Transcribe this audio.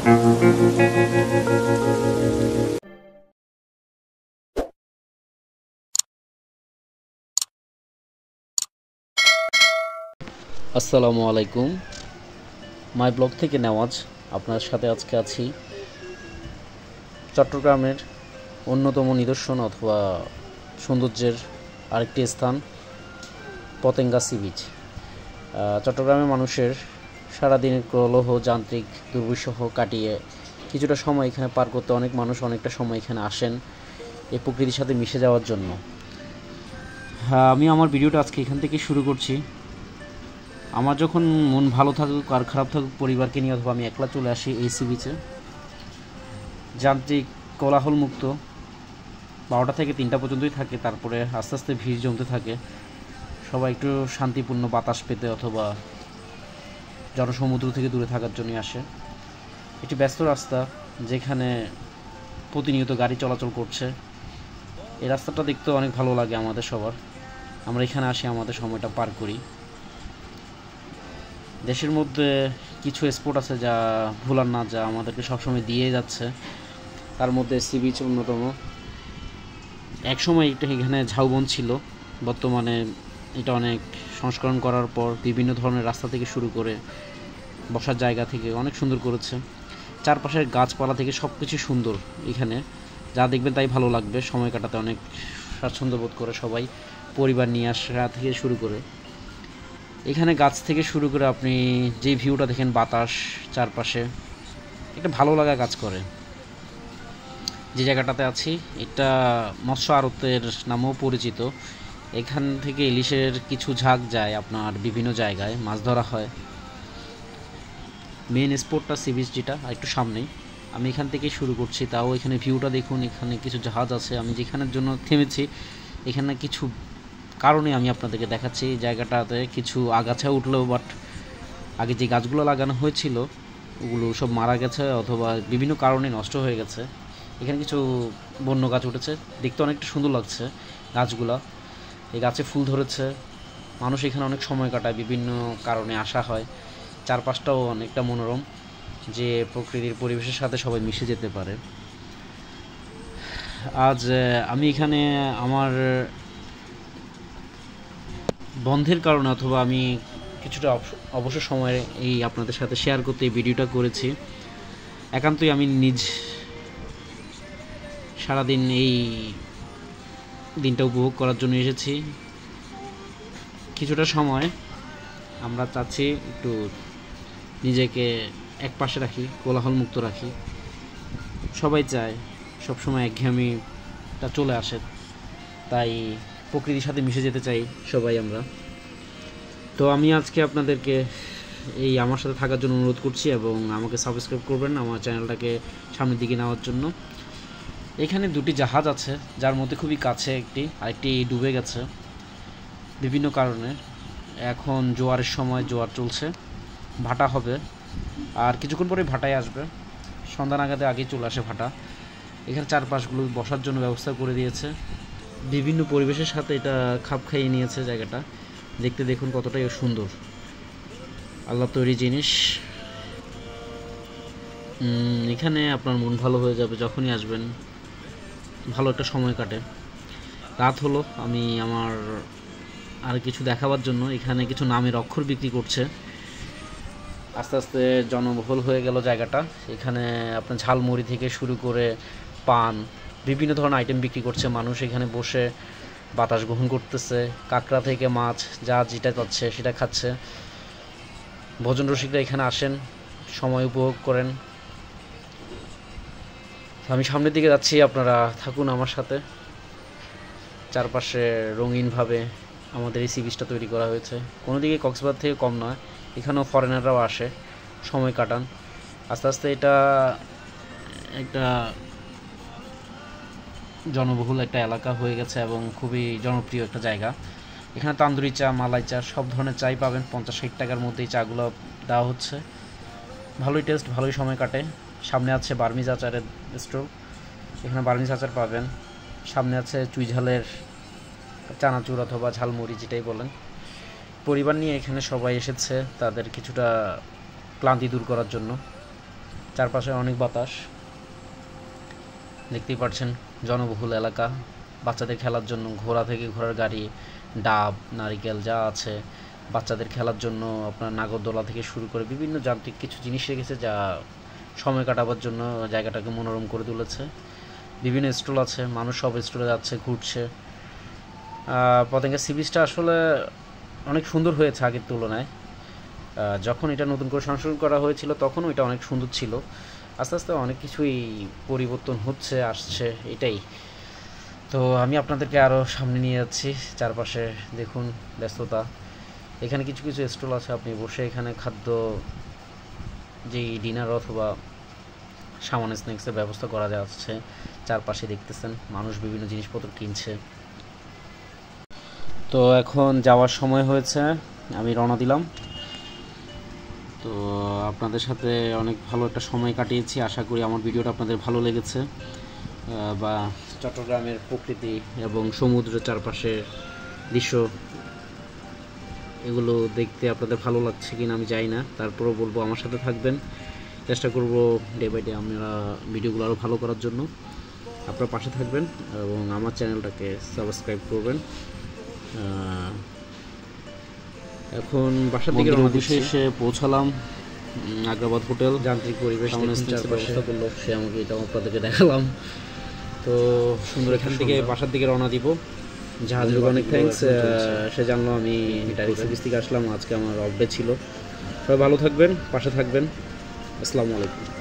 আসসালামু আলাইকুম, my blog থেকে নেওয়াজ আপনার সাথে আজকে আছি চট্টগ্রামের অন্যতম নিদর্শন অথবা সৌন্দর্যের আরেকটি স্থান পতেঙ্গা সি বিচ। চট্টগ্রামের মানুষের সারাদিনের কলহ যান্ত্রিক দুর্বিষহ কাটিয়ে কিছুটা সময় এখানে পার করতে অনেক মানুষ অনেকটা সময় এখানে আসেন এই প্রকৃতির সাথে মিশে যাওয়ার জন্য। আমি আমার ভিডিওটা আজকে এখান থেকে শুরু করছি। আমার যখন মন ভালো থাকুক আর খারাপ থাকুক পরিবারকে নিয়ে অথবা আমি একলা চলে আসি এই সি বিচে। যান্ত্রিক কোলাহল মুক্ত 12টা থেকে 3টা পর্যন্তই থাকে, তারপরে আস্তে আস্তে ভিড় জমতে থাকে। সবাই একটু শান্তিপূর্ণ বাতাস পেতে অথবা জনসমুদ্র থেকে দূরে থাকার জন্যই আসে। একটি ব্যস্ত রাস্তা যেখানে প্রতিনিয়ত গাড়ি চলাচল করছে। এই রাস্তাটা দেখতে অনেক ভালো লাগে আমাদের সবার। আমরা এখানে আসি, আমাদের সময়টা পার করি। দেশের মধ্যে কিছু স্পট আছে যা ভুলার না, যা আমাদেরকে সবসময় দিয়ে যাচ্ছে। তার মধ্যে সি বিচ অন্যতম। একসময় এটা এখানে ঝাউবন ছিল, বর্তমানে এটা অনেক সংস্করণ করার পর বিভিন্ন ধরনের রাস্তা থেকে শুরু করে বসার জায়গা থেকে অনেক সুন্দর করেছে। চারপাশের গাছপালা থেকে সব কিছু সুন্দর এখানে, যা দেখবেন তাই ভালো লাগবে। সময় কাটাতে অনেক স্বাচ্ছন্দ্য বোধ করে সবাই, পরিবার নিয়ে আসা থেকে শুরু করে। এখানে গাছ থেকে শুরু করে আপনি যে ভিউটা দেখেন, বাতাস চারপাশে, একটা ভালো লাগা কাজ করে। যে জায়গাটাতে আছি এটা মৎস্য আড়তের নামেও পরিচিত। এখান থেকে ইলিশের কিছু ঝাঁক যায় আপনার বিভিন্ন জায়গায়, মাছ ধরা হয়। মেন স্পটটা সি বিচ যেটা একটু সামনেই, আমি এখান থেকেই শুরু করছি। তাও এখানে ভিউটা দেখুন, এখানে কিছু জাহাজ আছে। আমি যেখানের জন্য থেমেছি এখানে কিছু কারণে আমি আপনাদেরকে দেখাচ্ছি। এই জায়গাটাতে কিছু আগাছা উঠলেও, বাট আগে যে গাছগুলো লাগানো হয়েছিল ওগুলো সব মারা গেছে অথবা বিভিন্ন কারণে নষ্ট হয়ে গেছে। এখানে কিছু বন্য গাছ উঠেছে, দেখতে অনেকটা সুন্দর লাগছে গাছগুলা। এই গাছে ফুল ধরেছে, মানুষ এখানে অনেক সময় কাটায়, বিভিন্ন কারণে আসা হয়। চারপাশটাও অনেকটা মনোরম, যে প্রকৃতির পরিবেশের সাথে সবাই মিশে যেতে পারে। আজ আমি এখানে আমার বন্ধের কারণে অথবা আমি কিছুটা অবসর সময়ে এই আপনাদের সাথে শেয়ার করতে এই ভিডিওটা করেছি। একান্তই আমি নিজ সারাদিন এই দিনটা উপভোগ করার জন্য এসেছি। কিছুটা সময় আমরা চাচ্ছি একটু নিজেকে এক পাশে রাখি, কোলাহল মুক্ত রাখি। সবাই চায় সবসময় একঘেয়েমিটা চলে আসে, তাই প্রকৃতির সাথে মিশে যেতে চাই সবাই আমরা। তো আমি আজকে আপনাদেরকে এই আমার সাথে থাকার জন্য অনুরোধ করছি এবং আমাকে সাবস্ক্রাইব করবেন আমার চ্যানেলটাকে সামনের দিকে নেওয়ার জন্য। এখানে দুটি জাহাজ আছে, যার মধ্যে খুবই কাছে একটি, আরেকটি ডুবে গেছে বিভিন্ন কারণে। এখন জোয়ারের সময়, জোয়ার চলছে, ভাটা হবে আর কিছুক্ষণ পরে ভাটায় আসবে। সন্ধ্যা নাগাদে আগেই চলে আসে ভাটা। এখানে চারপাশগুলো বসার জন্য ব্যবস্থা করে দিয়েছে। বিভিন্ন পরিবেশের সাথে এটা খাপ খাইয়ে নিয়েছে জায়গাটা। দেখতে দেখুন কতটাই সুন্দর, আল্লাহ তৈরি জিনিস। এখানে আপনার মন ভালো হয়ে যাবে যখনই আসবেন, ভালো একটা সময় কাটে। রাত হলো, আমি আমার আর কিছু দেখাবার জন্য এখানে কিছু নামের অক্ষর বিক্রি করছে। আস্তে আস্তে জনবহুল হয়ে গেল জায়গাটা। এখানে আপনার ঝালমুড়ি থেকে শুরু করে পান, বিভিন্ন ধরনের আইটেম বিক্রি করছে। মানুষ এখানে বসে বাতাস গ্রহণ করতেছে, কাঁকড়া থেকে মাছ যা যেটা পাচ্ছে সেটা খাচ্ছে। ভোজন রসিকরা এখানে আসেন, সময় উপভোগ করেন। আমি সামনের দিকে যাচ্ছি, আপনারা থাকুন আমার সাথে। চারপাশে রঙিনভাবে আমাদের এই সি বিচটা তৈরি করা হয়েছে। কোনো দিকে কক্সবাজার থেকে কম নয়, এখানেও ফরেনাররাও আসে, সময় কাটান। আস্তে আস্তে এটা একটা জনবহুল একটা এলাকা হয়ে গেছে এবং খুবই জনপ্রিয় একটা জায়গা। এখানে তান্দুরি চা, মালাই চা, সব ধরনের চাই পাবেন। 50-60 টাকার মধ্যে এই চাগুলো দেওয়া হচ্ছে। ভালোই টেস্ট, ভালোই সময় কাটে। সামনে আছে বার্মিজ আচারের স্টল, এখানে বার্মিজ আচার পাবেন। সামনে আছে চুই ঝালের চানাচুর অথবা ঝালমুড়ি যেটাই বলেন। পরিবার নিয়ে এখানে সবাই এসেছে তাদের কিছুটা ক্লান্তি দূর করার জন্য। চারপাশে অনেক বাতাস, দেখতেই পাচ্ছেন। জনবহুল এলাকা, বাচ্চাদের খেলার জন্য ঘোড়া থেকে ঘোড়ার গাড়ি, ডাব, নারিকেল যা আছে, বাচ্চাদের খেলার জন্য আপনার নাগরদোলা থেকে শুরু করে বিভিন্ন যান্ত্রিক কিছু জিনিস রেখেছে, যা সময় কাটাবার জন্য জায়গাটাকে মনোরম করে তুলেছে। বিভিন্ন স্টল আছে, মানুষ সব স্টলে যাচ্ছে, ঘুরছে। পতেঙ্গা সি বিচটা আসলে অনেক সুন্দর হয়েছে আগের তুলনায়। যখন এটা নতুন করে সংশোধন করা হয়েছিল তখন ওইটা অনেক সুন্দর ছিল। আস্তে আস্তে অনেক কিছুই পরিবর্তন হচ্ছে, আসছে, এটাই। তো আমি আপনাদেরকে আরও সামনে নিয়ে যাচ্ছি। চারপাশে দেখুন ব্যস্ততা। এখানে কিছু কিছু স্টল আছে, আপনি বসে এখানে খাদ্য, যেই ডিনার অথবা সামান্য স্ন্যাক্সের ব্যবস্থা করা যাচ্ছে। চারপাশে দেখতেছেন মানুষ বিভিন্ন জিনিসপত্র কিনছে। তো এখন যাওয়ার সময় হয়েছে, আমি রওনা দিলাম। তো আপনাদের সাথে অনেক ভালো একটা সময় কাটিয়েছি। আশা করি আমার ভিডিওটা আপনাদের ভালো লেগেছে, বা চট্টগ্রামের প্রকৃতি এবং সমুদ্রের চারপাশের দৃশ্য এগুলো দেখতে আপনাদের ভালো লাগছে কিনা আমি জানি না। তারপরেও বলবো আমার সাথে থাকবেন, চেষ্টা করব ডে বাই ডে আমরা ভিডিওগুলো আরও ভালো করার জন্য। আপনারা পাশে থাকবেন এবং আমার চ্যানেলটাকে সাবস্ক্রাইব করবেন। এখন বাসার দিকে এসে পৌঁছালাম আগ্রাবাদ হোটেল। যান্ত্রিক পরিবেশ ব্যবস্থা করলো, সে আমাকে এটাও আপনাদেরকে দেখালাম। তো সুন্দর, এখান থেকে বাসার দিকে রওনা দিব। জাহাজের অনেক থ্যাঙ্কস, সে জানলো আমি ডাইরেক্ট সার্ভিস থেকে আসলাম, আজকে আমার অফ ডে ছিল। সবাই ভালো থাকবেন, পাশে থাকবেন। আসসালামু আলাইকুম।